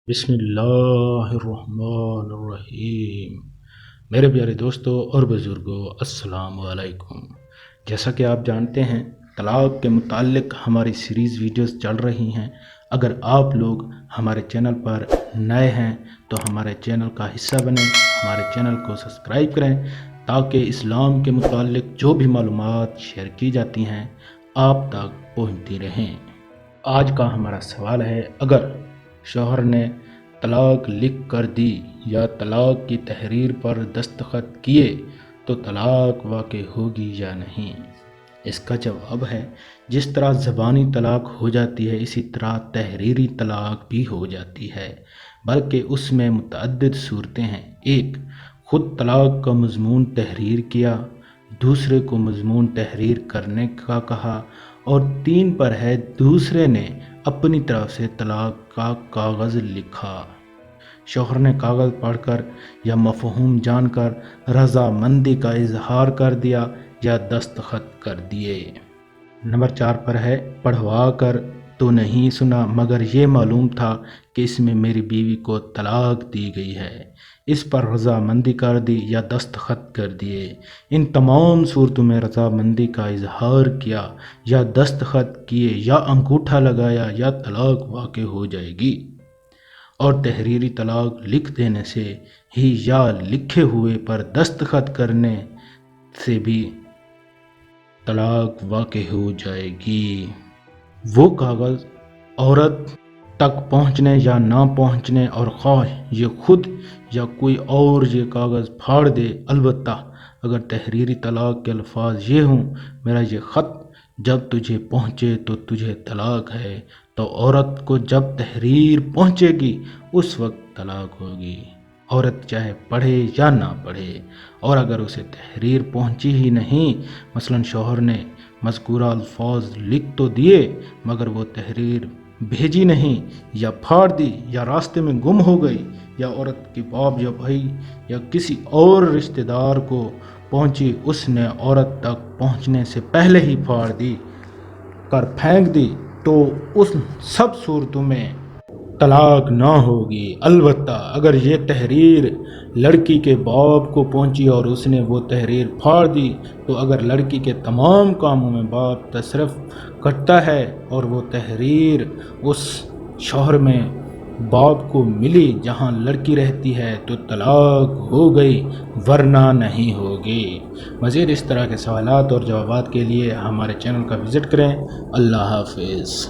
بسم اللہ الرحمن الرحیم۔ میرے پیارے دوستوں اور بزرگوں، السلام علیکم۔ جیسا کہ آپ جانتے ہیں، طلاق کے متعلق ہماری سیریز ویڈیوز چل رہی ہیں۔ اگر آپ لوگ ہمارے چینل پر نئے ہیں تو ہمارے چینل کا حصہ بنیں، ہمارے چینل کو سبسکرائب کریں تاکہ اسلام کے متعلق جو بھی معلومات شیئر کی جاتی ہیں آپ تک پہنچتی رہیں۔ آج کا ہمارا سوال ہے، اگر شوہر نے طلاق لکھ کر دی یا طلاق کی تحریر پر دستخط کیے تو طلاق واقع ہوگی یا نہیں؟ اس کا جواب ہے، جس طرح زبانی طلاق ہو جاتی ہے اسی طرح تحریری طلاق بھی ہو جاتی ہے، بلکہ اس میں متعدد صورتیں ہیں۔ ایک، خود طلاق کا مضمون تحریر کیا، دوسرے کو مضمون تحریر کرنے کا کہا، اور تین پر ہے دوسرے نے اپنی طرف سے طلاق کا کاغذ لکھا۔ شوہر نے کاغذ پڑھ کر یا مفہوم جان کر رضامندی کا اظہار کر دیا یا دستخط کر دیے۔ نمبر 4 پر ہے، پڑھوا کر تو نہیں سنا مگر یہ معلوم تھا کہ اس میں میری بیوی کو طلاق دی گئی ہے، اس پر رضامندی کر دی یا دستخط کر دیے۔ ان تمام صورتوں میں رضامندی کا اظہار کیا یا دستخط کیے یا انگوٹھا لگایا یا طلاق واقع ہو جائے گی، اور تحریری طلاق لکھ دینے سے ہی یا لکھے ہوئے پر دستخط کرنے سے بھی طلاق واقع ہو جائے گی۔ وہ کاغذ عورت تک پہنچنے یا نہ پہنچنے، اور خواہ یہ خود یا کوئی اور یہ کاغذ پھاڑ دے، البتہ اگر تحریری طلاق کے الفاظ یہ ہوں، میرا یہ خط جب تجھے پہنچے تو تجھے طلاق ہے، تو عورت کو جب تحریر پہنچے گی اس وقت طلاق ہوگی، عورت چاہے پڑھے یا نہ پڑھے۔ اور اگر اسے تحریر پہنچی ہی نہیں، مثلا شوہر نے مذکورہ الفاظ لکھ تو دیے مگر وہ تحریر بھیجی نہیں، یا پھاڑ دی، یا راستے میں گم ہو گئی، یا عورت کے باپ یا بھائی یا کسی اور رشتہ دار کو پہنچی، اس نے عورت تک پہنچنے سے پہلے ہی پھاڑ دی کر پھینک دی، تو اس سب صورتوں میں طلاق نہ ہوگی۔ البتہ اگر یہ تحریر لڑکی کے باپ کو پہنچی اور اس نے وہ تحریر پھاڑ دی، تو اگر لڑکی کے تمام کاموں میں باپ تصرف کرتا ہے اور وہ تحریر اس شوہر میں باپ کو ملی جہاں لڑکی رہتی ہے تو طلاق ہو گئی، ورنہ نہیں ہوگی۔ مزید اس طرح کے سوالات اور جوابات کے لیے ہمارے چینل کا وزٹ کریں۔ اللہ حافظ۔